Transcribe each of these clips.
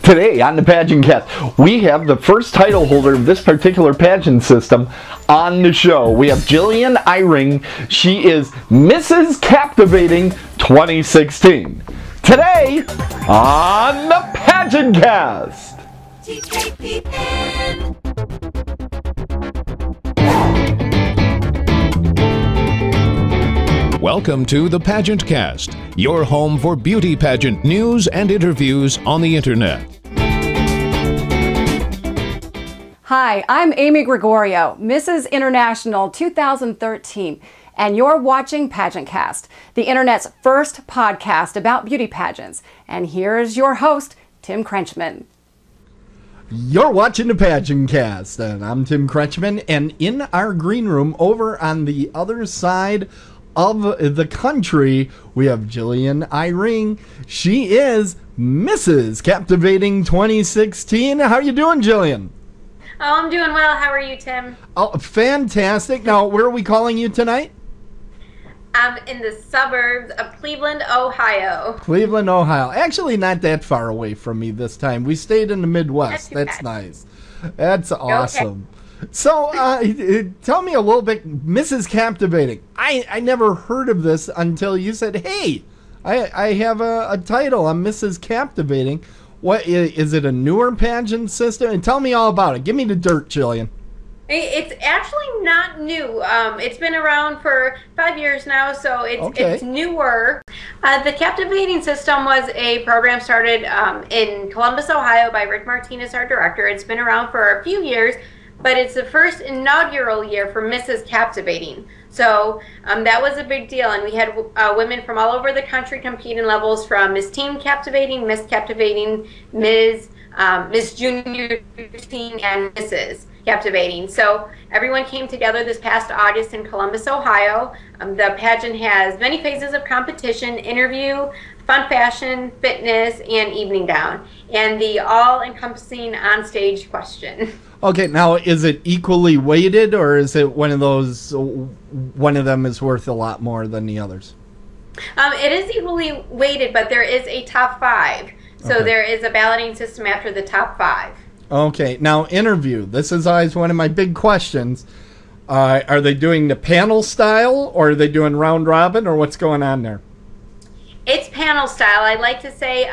Today on the PageantCast, we have the first title holder of this particular pageant system on the show. We have Jillian Eyring. She is Mrs. Captivating 2016. Today on the PageantCast. Welcome to the PageantCast, your home for beauty pageant news and interviews on the internet. Hi, I'm Amy Gregorio, Mrs. International 2013, and you're watching PageantCast, the internet's first podcast about beauty pageants. And here's your host, Tim Krenchman. You're watching the PageantCast, and I'm Tim Kretschmann, and in our green room over on the other side of the country, we have Jillian Eyring. She is Mrs. Captivating 2016. How are you doing, Jillian? Oh, I'm doing well. How are you, Tim? Oh, fantastic. Now, where are we calling you tonight? I'm in the suburbs of Cleveland, Ohio. Cleveland, Ohio. Actually, not that far away from me this time. We stayed in the Midwest. That's nice. That's awesome. Okay. So, tell me a little bit, Mrs. Captivating. I never heard of this until you said, hey, I have a title. I'm Mrs. Captivating. What is it, a newer pageant system? And tell me all about it. Give me the dirt, Jillian. It's actually not new. It's been around for 5 years now, so it's newer. The Captivating system was a program started in Columbus, Ohio by Rick Martinez, our director. It's been around for a few years, but it's the first inaugural year for Mrs. Captivating. So that was a big deal, and we had women from all over the country compete in levels from Miss Teen Captivating, Miss Captivating, Miss Junior Teen, and Mrs. Captivating. So everyone came together this past August in Columbus, Ohio. The pageant has many phases of competition: interview, fun fashion, fitness, and evening gown, and the all-encompassing on-stage question. Okay, now is it equally weighted, or is it one of those, one of them is worth a lot more than the others? It is equally weighted, but there is a top five. So there is a balloting system after the top five. Okay, now interview. This is always one of my big questions. Are they doing the panel style, or are they doing round robin, or what's going on there? It's panel style. I'd like to say,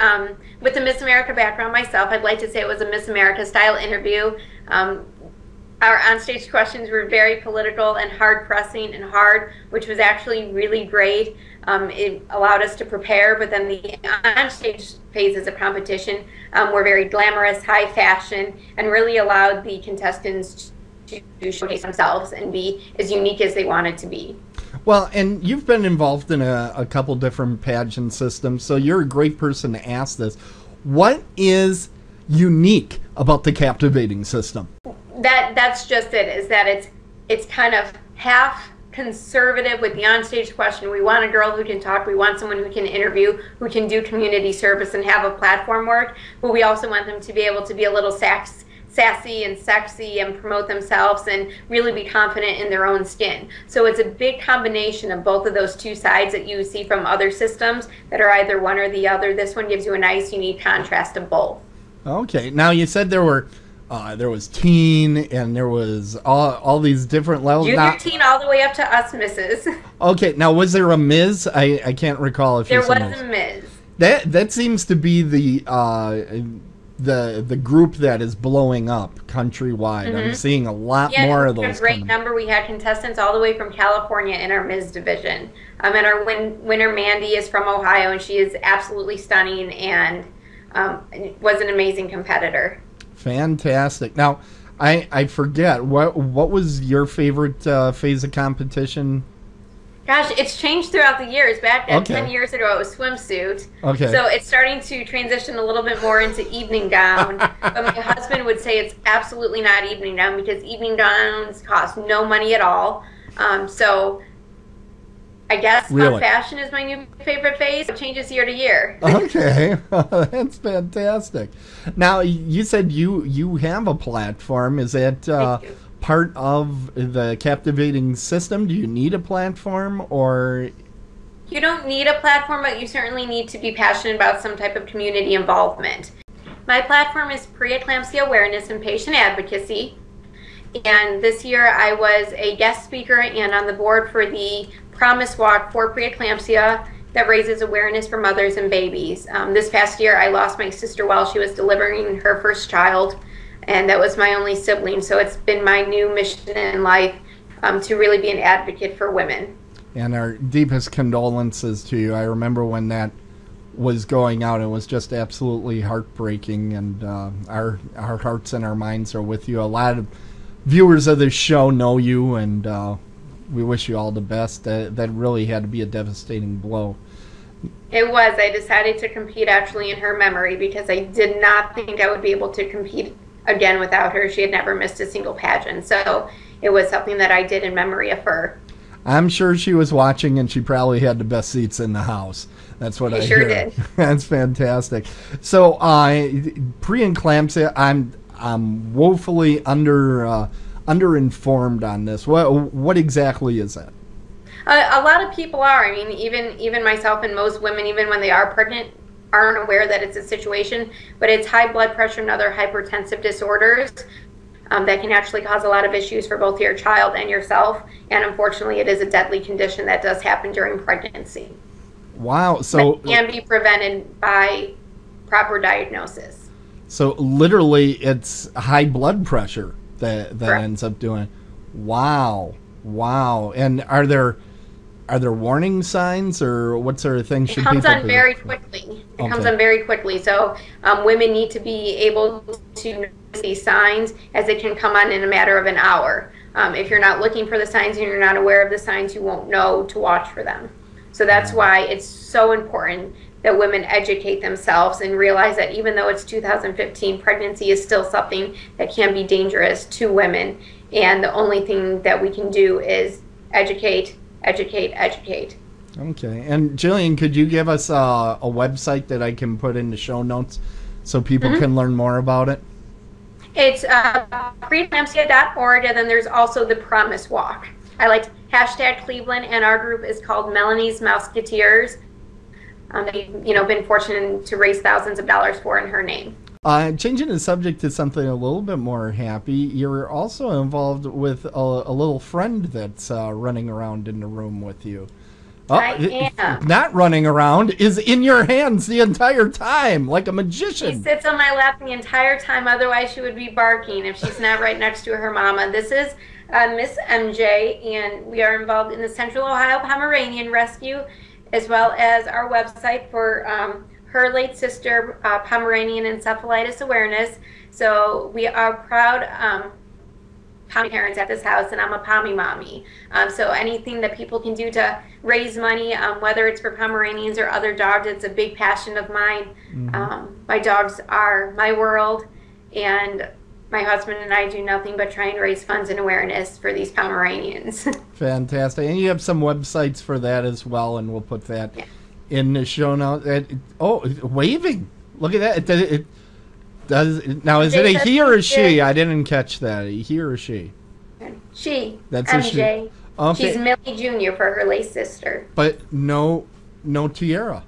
with the Miss America background myself, I'd like to say it was a Miss America style interview. Our onstage questions were very political and hard-pressing and hard, which was actually really great. It allowed us to prepare, but then the onstage phases of competition were very glamorous, high fashion, and really allowed the contestants to showcase themselves and be as unique as they wanted to be. Well, and you've been involved in a couple different pageant systems, so you're a great person to ask this. What is unique about the Captivating system? That's just it, is that it's kind of half conservative with the onstage question. We want a girl who can talk, we want someone who can interview, who can do community service and have a platform work, but we also want them to be able to be a little sassy and sexy and promote themselves and really be confident in their own skin. So it's a big combination of both of those two sides that you see from other systems that are either one or the other. This one gives you a nice unique contrast of both. Okay, now you said there was teen and there was all these different levels. Junior teen all the way up to us Mrs. Okay, now was there a Ms.? I can't recall if there was a Ms. That seems to be the group that is blowing up countrywide. Mm-hmm. I'm seeing a lot more of those. A great number. We had contestants all the way from California in our Ms. division. And our winner Mandy is from Ohio, and she is absolutely stunning and was an amazing competitor. Fantastic. Now, I forget, what was your favorite phase of competition? Gosh, it's changed throughout the years. Back 10 years ago, it was swimsuit. Okay. So it's starting to transition a little bit more into evening gown. But my husband would say it's absolutely not evening gown because evening gowns cost no money at all. So I guess fun fashion is my new favorite phase. It changes year to year. Okay, that's fantastic. Now, you said you have a platform. Is that part of the Captivating system? Do you need a platform, or? You don't need a platform, but you certainly need to be passionate about some type of community involvement. My platform is Preeclampsia Awareness and Patient Advocacy. And this year I was a guest speaker and on the board for the Promise Walk for Preeclampsia that raises awareness for mothers and babies. This past year I lost my sister while she was delivering her first child, and that was my only sibling. So it's been my new mission in life to really be an advocate for women. And our deepest condolences to you. I remember when that was going out, it was just absolutely heartbreaking, and our hearts and our minds are with you. A lot of viewers of this show know you, and we wish you all the best. That really had to be a devastating blow. It was. I decided to compete actually in her memory because I did not think I would be able to compete again without her. She had never missed a single pageant, so it was something that I did in memory of her. I'm sure she was watching, and she probably had the best seats in the house. That's what I sure hear. Did. That's fantastic. So, preeclampsia, I'm woefully underinformed on this. What exactly is that? A lot of people are. I mean, even myself and most women, even when they are pregnant, aren't aware that it's a situation. But it's high blood pressure and other hypertensive disorders that can actually cause a lot of issues for both your child and yourself. And unfortunately, it is a deadly condition that does happen during pregnancy. Wow. So but it can be prevented by proper diagnosis. So literally, it's high blood pressure that Correct. Ends up doing it. Wow. And are there warning signs, or what sort of things should people? It comes on very quickly. It comes on very quickly. So women need to be able to notice these signs, as it can come on in a matter of an hour. If you're not looking for the signs and you're not aware of the signs, you won't know to watch for them. So that's why it's so important that women educate themselves and realize that even though it's 2015, pregnancy is still something that can be dangerous to women. And the only thing that we can do is educate. Okay. And Jillian, could you give us a website that I can put in the show notes so people can learn more about it? It's preeclampsia.org, and then there's also the Promise Walk. I like #Cleveland, and our group is called Melanie's Mouseketeers. They've been fortunate to raise thousands of dollars for in her name. Changing the subject to something a little bit more happy, you're also involved with a little friend that's running around in the room with you. I am. Not running around, is in your hands the entire time, like a magician. She sits on my lap the entire time, otherwise she would be barking if she's not right next to her mama. This is Miss MJ, and we are involved in the Central Ohio Pomeranian Rescue, as well as our website for her late sister, Pomeranian Encephalitis Awareness. So we are proud Pommy parents at this house, and I'm a Pommy mommy. So anything that people can do to raise money, whether it's for Pomeranians or other dogs, it's a big passion of mine. My dogs are my world, and my husband and I do nothing but try and raise funds and awareness for these Pomeranians. Fantastic. And you have some websites for that as well, and we'll put that in the show notes. Waving. Look at that. It does. Now, is it a he or a she? I didn't catch that. A he or a she? She. That's MJ. a she. Okay. She's Millie Jr. for her late sister. But no tiara,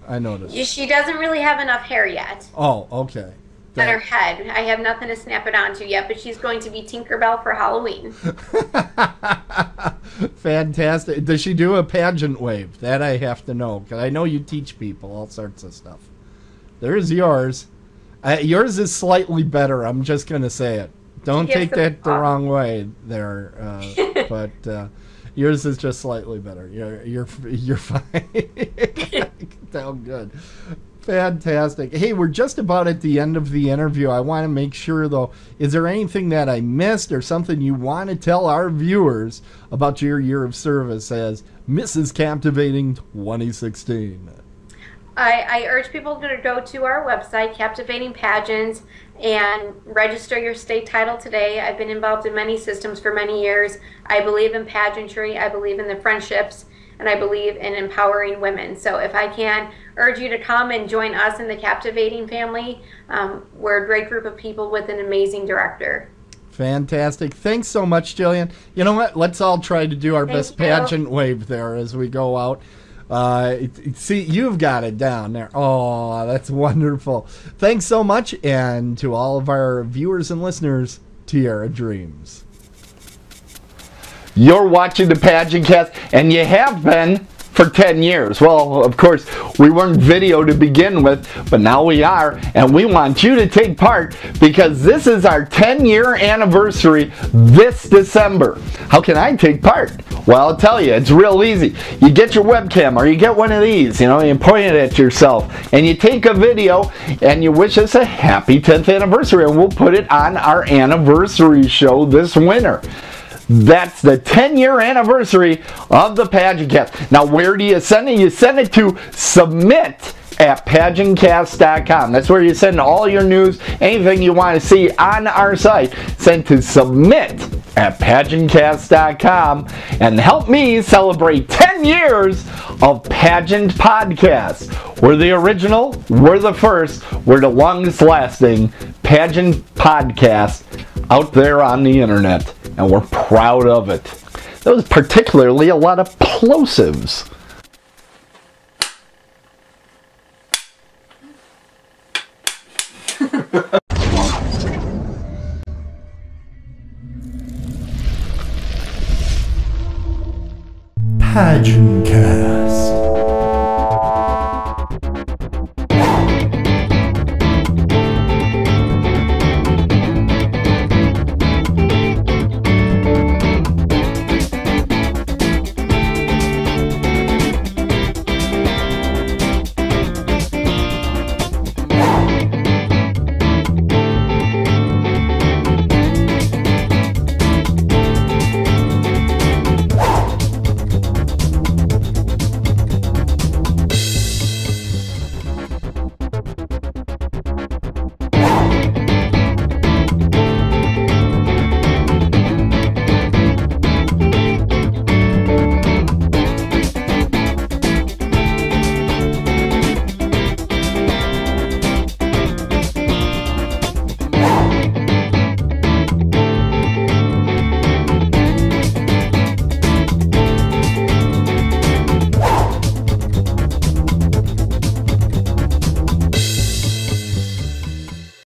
I noticed. She doesn't really have enough hair yet. Oh, okay. On her head. I have nothing to snap it onto yet, but she's going to be Tinkerbell for Halloween. Fantastic. Does she do a pageant wave? That I have to know, because I know you teach people all sorts of stuff. There's yours. Yours is slightly better. I'm just going to say it. Don't take that the wrong way there, but yours is just slightly better. You're fine. Tell good. Fantastic. Hey, we're just about at the end of the interview. I want to make sure, though, is there anything that I missed or something you want to tell our viewers about your year of service as Mrs. Captivating 2016? I urge people to go to our website, Captivating Pageants, and register your state title today. I've been involved in many systems for many years. I believe in pageantry. I believe in the friendships, and I believe in empowering women. So if I can urge you to come and join us in the Captivating family, we're a great group of people with an amazing director. Fantastic. Thanks so much, Jillian. You know what? Let's all try to do our best pageant wave there as we go out. See, you've got it down there. Oh, that's wonderful. Thanks so much, and to all of our viewers and listeners, Tiara Dreams. You're watching the PageantCast, and you have been for 10 years. Well, of course, we weren't video to begin with, but now we are, and we want you to take part because this is our 10-year anniversary this December. How can I take part? Well, I'll tell you, it's real easy. You get your webcam, or you get one of these, you point it at yourself, and you take a video, and you wish us a happy 10th anniversary, and we'll put it on our anniversary show this winter. That's the 10-year anniversary of the PageantCast. Now, where do you send it? You send it to submit@PageantCast.com. That's where you send all your news, anything you want to see on our site. Send to submit@PageantCast.com and help me celebrate 10 years of Pageant Podcast. We're the original, we're the first, we're the longest lasting Pageant Podcast out there on the internet. And we're proud of it. There was particularly a lot of plosives. PageantCast.